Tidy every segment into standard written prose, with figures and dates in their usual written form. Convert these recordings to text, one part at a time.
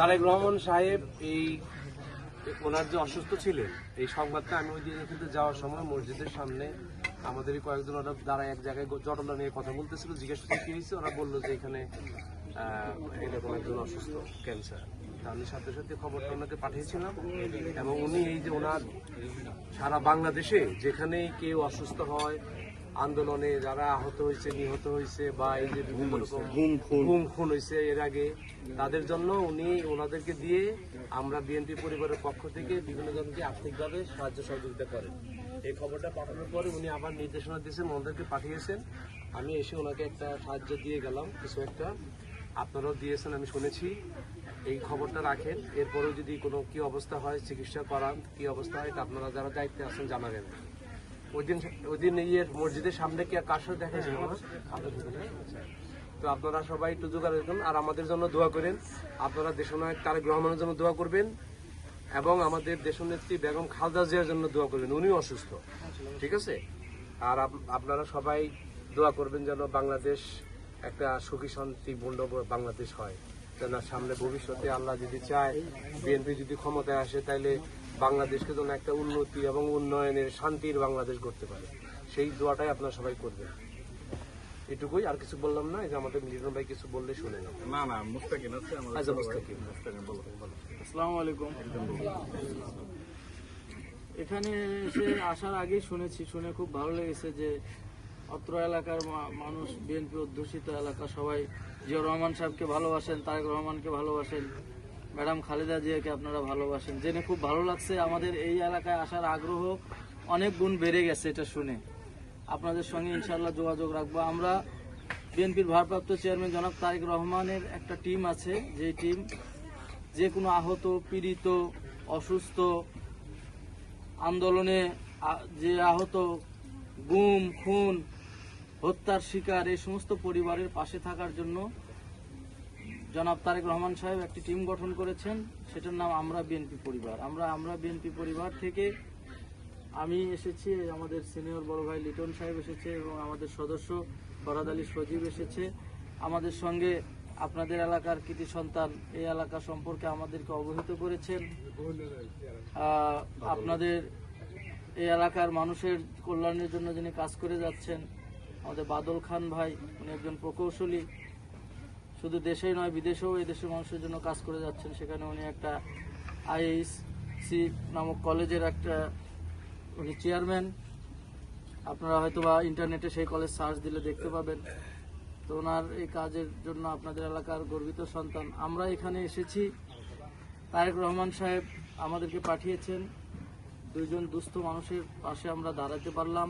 তারেক রহমান সাহেব এই ওনার যে অসুস্থ ছিলেন এই সংবাদটা আমি ওই দিন কিন্তু যাওয়ার সময় মসজিদের সামনে আমাদের কয়েকজন ওরা দ্বারা এক জায়গায় জটলা নিয়ে কথা বলতেছিল, জিজ্ঞেস করতে কি হয়েছে, ওরা বললো যে এখানে এরকম একজন অসুস্থ ক্যান্সার। আমি সাথে সাথে খবরটা ওনাকে পাঠিয়েছিলাম এবং উনি এই যে ওনার সারা বাংলাদেশে যেখানেই কেউ অসুস্থ হয়, আন্দোলনে যারা আহত হয়েছে, নিহত হয়েছে বা এই যে বিভিন্ন রকম গুম খুন হয়েছে এর আগে, তাদের জন্য উনি ওনাদেরকে দিয়ে আমরা বিএনপি পরিবারের পক্ষ থেকে বিভিন্ন জনকে আর্থিকভাবে সাহায্য সহযোগিতা করেন। এই খবরটা পাঠানোর পরে উনি আবার নির্দেশনা দিয়েছেন, ওনাদেরকে পাঠিয়েছেন। আমি এসে ওনাকে একটা সাহায্য দিয়ে গেলাম, কিছু একটা আপনারাও দিয়েছেন আমি শুনেছি। এই খবরটা রাখেন, এরপরেও যদি কোনো কি অবস্থা হয়, চিকিৎসা করান, কি অবস্থা হয়, এটা আপনারা যারা দায়িত্বে আছেন জানাবেন। ওই দিন ইয়ের মসজিদের সামনে কি কার সাথে দেখা যায়? তো আপনারা সবাই একটু জোগাড় রাখুন আর আমাদের জন্য দোয়া করেন। আপনারা দেশনায়ক তারেক রহমানের জন্য দোয়া করবেন এবং আমাদের দেশনেত্রী বেগম খালেদা জিয়ার জন্য দোয়া করবেন, উনিও অসুস্থ, ঠিক আছে? আর আপনারা সবাই দোয়া করবেন যেন বাংলাদেশ একটা সুখী শান্তিপূর্ণ বাংলাদেশ হয়, যেন সামনে ভবিষ্যতে আল্লাহ যদি চায়, বিএনপি যদি ক্ষমতায় আসে, তাইলে বাংলাদেশকে যেন একটা উন্নতি এবং উন্নয়নের শান্তির বাংলাদেশ করতে পারে, সেই দোয়াটাই আপনারা সবাই করবেন। এটুকুই, আর কিছু বললাম না। এই যে আমাদের মিলন ভাই কিছু বললে শুনে না মুস্তাকিম আছে। আচ্ছা মুস্তাকিম, আসসালামু আলাইকুম। এখানে এসে আসার আগেই শুনে খুব ভালো লেগেছে যে অত্র এলাকার মানুষ, বিএনপি অধ্যুষিত এলাকা, সবাই জিয়াউর রহমান সাহেবকে ভালোবাসেন, তারেক রহমানকে ভালোবাসেন, ম্যাডাম খালেদা জিয়াকে আপনারা ভালোবাসেন। জেনে খুব ভালো লাগছে। আমাদের এই এলাকায় আসার আগ্রহ অনেক গুণ বেড়ে গেছে এটা শুনে। আপনাদের সঙ্গে ইনশাআল্লাহ যোগাযোগ রাখবো। আমরা বিএনপির ভারপ্রাপ্ত চেয়ারম্যান জনাব তারেক রহমানের একটা টিম আছে, যে টিম যে কোনো আহত, পীড়িত, অসুস্থ, আন্দোলনে যে আহত, গুম খুন, হত্যার শিকার, এই সমস্ত পরিবারের পাশে থাকার জন্য জনাব তারেক রহমান সাহেব একটি টিম গঠন করেছেন, সেটার নাম আমরা বিএনপি পরিবার। আমরা বিএনপি পরিবার থেকে আমি এসেছি, আমাদের সিনিয়র বড় ভাই লিটন সাহেব এসেছে এবং আমাদের সদস্য ফরাদ আলী সজীব এসেছে। আমাদের সঙ্গে আপনাদের এলাকার কৃতি সন্তান এই এলাকা সম্পর্কে আমাদেরকে অবহিত করেছেন। আপনাদের এই এলাকার মানুষের কল্যাণের জন্য যিনি কাজ করে যাচ্ছেন, আমাদের বাদল খান ভাই, উনি একজন প্রকৌশলী, শুধু দেশেই নয় বিদেশেও এই দেশের মানুষের জন্য কাজ করে যাচ্ছেন। সেখানে উনি একটা আইএসসি নামক কলেজের একটা উনি চেয়ারম্যান। আপনারা হয়তো বা ইন্টারনেটে সেই কলেজ সার্চ দিলে দেখতে পাবেন। তো ওনার এই কাজের জন্য আপনাদের এলাকার গর্বিত সন্তান আমরা এখানে এসেছি। তারেক রহমান সাহেব আমাদেরকে পাঠিয়েছেন, দুইজন দুস্থ মানুষের পাশে আমরা দাঁড়াতে পারলাম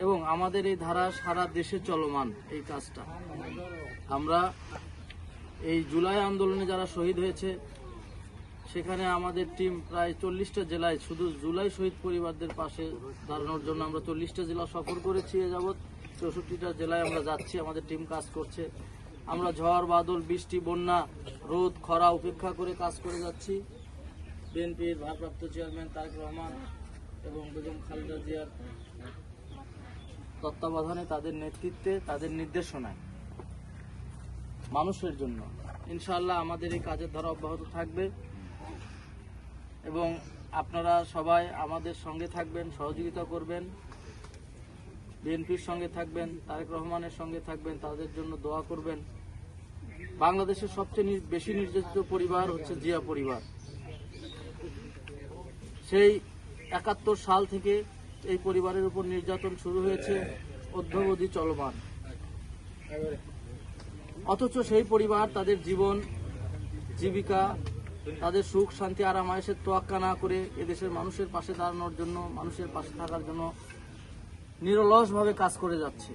এবং আমাদের এই ধারা সারা দেশে চলমান এই কাজটা। আমরা এই জুলাই আন্দোলনে যারা শহীদ হয়েছে সেখানে আমাদের টিম প্রায় 40টা জেলায় শুধু জুলাই শহীদ পরিবারদের পাশে দাঁড়ানোর জন্য আমরা 40টা জেলা সফর করেছি। এ যাবৎ 64টা জেলায় আমরা যাচ্ছি, আমাদের টিম কাজ করছে। আমরা ঝড় বাদল, বৃষ্টি, বন্যা, রোদ, খরা উপেক্ষা করে কাজ করে যাচ্ছি। বিএনপির ভারপ্রাপ্ত চেয়ারম্যান তারেক রহমান এবং বেগম খালেদা জিয়ার তত্ত্বাবধানে, তাদের নেতৃত্বে, তাদের নির্দেশনায় মানুষের জন্য ইনশাআল্লাহ আমাদের এই কাজের ধারা অব্যাহত থাকবে এবং আপনারা সবাই আমাদের সঙ্গে থাকবেন, সহযোগিতা করবেন, বিএনপির সঙ্গে থাকবেন, তারেক রহমানের সঙ্গে থাকবেন, তাদের জন্য দোয়া করবেন। বাংলাদেশের সবচেয়ে বেশি নির্যাতিত পরিবার হচ্ছে জিয়া পরিবার। সেই 71 সাল থেকে এই পরিবারের উপর নির্যাতন শুরু হয়েছে, অদ্যাবধি চলমান। অথচ সেই পরিবার তাদের জীবন, জীবিকা, তাদের সুখ শান্তি আরাম আয়েশের তোয়াক্কা না করে এদেশের মানুষের পাশে দাঁড়ানোর জন্য, মানুষের পাশে থাকার জন্য নিরলসভাবে কাজ করে যাচ্ছে।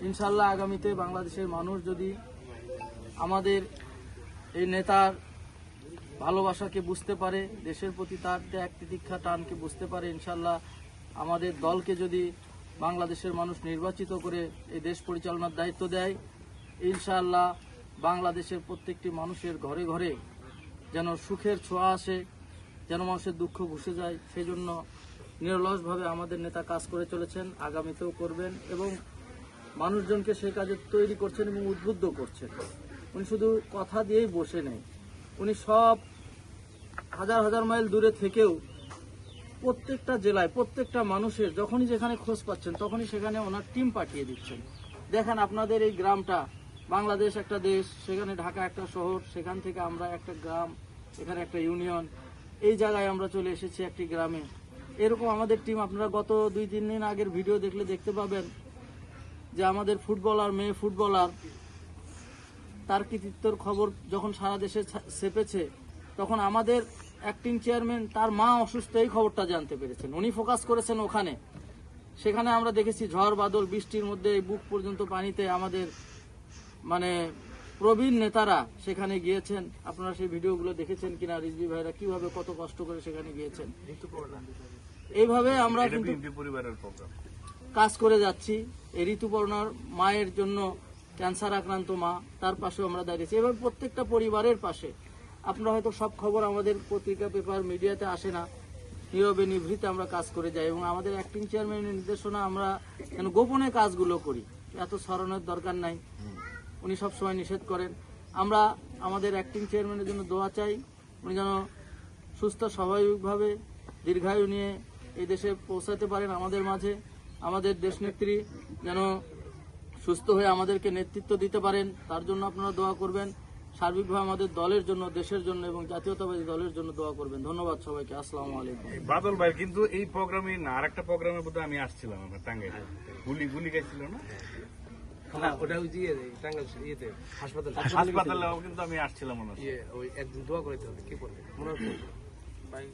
ইনশাআল্লাহ আগামীতে বাংলাদেশের মানুষ যদি আমাদের এই নেতার ভালোবাসাকে বুঝতে পারে, দেশের প্রতি তার ত্যাগ তিতিক্ষা টানকে বুঝতে পারে, ইনশাআল্লাহ আমাদের দলকে যদি বাংলাদেশের মানুষ নির্বাচিত করে এই দেশ পরিচালনার দায়িত্ব দেয়, ইনশাআল্লাহ বাংলাদেশের প্রত্যেকটি মানুষের ঘরে ঘরে যেন সুখের ছোঁয়া আসে, যেন মানুষের দুঃখ ঘুষে যায়, সেই জন্য নিরলসভাবে আমাদের নেতা কাজ করে চলেছেন, আগামীতেও করবেন এবং মানুষজনকে সেই কাজে তৈরি করছেন এবং উদ্বুদ্ধ করছেন। উনি শুধু কথা দিয়েই বসে নেই, উনি সব হাজার হাজার মাইল দূরে থেকেও প্রত্যেকটা জেলায় প্রত্যেকটা মানুষের যখনই যেখানে খোঁজ পাচ্ছেন তখনই সেখানে ওনার টিম পাঠিয়ে দিচ্ছেন। দেখেন আপনাদের এই গ্রামটা, বাংলাদেশ একটা দেশ, সেখানে ঢাকা একটা শহর, সেখান থেকে আমরা একটা গ্রাম, এখানে একটা ইউনিয়ন, এই জায়গায় আমরা চলে এসেছি একটি গ্রামে। এরকম আমাদের টিম আপনারা গত 2-3 দিন আগের ভিডিও দেখলে দেখতে পাবেন যে আমাদের ফুটবলার, মেয়ে ফুটবলার, তার কৃতিত্বর খবর যখন সারা দেশে ছেপেছে তখন আমাদের অ্যাক্টিং চেয়ারম্যান তার মা অসুস্থ এই খবরটা জানতে পেরেছেন, উনি ফোকাস করেছেন ওখানে। সেখানে আমরা দেখেছি ঝড় বাদল বৃষ্টির মধ্যে বুক পর্যন্ত পানিতে আমাদের মানে প্রবীণ নেতারা সেখানে গিয়েছেন। আপনারা সেই ভিডিওগুলো দেখেছেন কিনা, রিজভি ভাইরা কিভাবে কত কষ্ট করে সেখানে গিয়েছেন। এইভাবে আমরা কিন্তু কাজ করে যাচ্ছি। এই ঋতুপর্ণার মায়ের জন্য, ক্যান্সার আক্রান্ত মা, তার পাশেও আমরা দাঁড়িয়েছি। এভাবে প্রত্যেকটা পরিবারের পাশে। আপনারা হয়তো সব খবর আমাদের পত্রিকা, পেপার, মিডিয়াতে আসে না, নীরবে নিভৃতে আমরা কাজ করে যাই এবং আমাদের অ্যাক্টিং চেয়ারম্যানের নির্দেশনা আমরা যেন গোপনে কাজগুলো করি, এত ছড়ানোর দরকার নাই, উনি সবসময় নিষেধ করেন। আমরা আমাদের অ্যাক্টিং চেয়ারম্যানের জন্য দোয়া চাই, উনি যেন সুস্থ স্বাভাবিকভাবে দীর্ঘায়ু নিয়ে এই দেশে পৌঁছাতে পারেন আমাদের মাঝে। আমাদের দেশনেত্রী যেন সুস্থ হয়ে আমাদেরকে নেতৃত্ব দিতে পারেন, তার জন্য আপনারা দোয়া করবেন। সার্বিকভাবে আমাদের দলের জন্য, দেশের জন্য এবং জাতীয়তাবাদী দলের জন্য দোয়া করবেন। ধন্যবাদ সবাইকে। আসসালামু আলাইকুম। বাদল ভাই কিন্তু এই প্রোগ্রামে না, আরেকটা প্রোগ্রামের মধ্যে আমি আসছিলাম, আমার টাঙ্গাইল গুলি গেছিল না, না ওটা ওই যে টাঙ্গাইল ইয়েতে হাসপাতালেও কিন্তু আমি আসছিলাম। ওই একদিন দোয়া করাইতে হবে, কি করবে মনে হচ্ছে ভাই।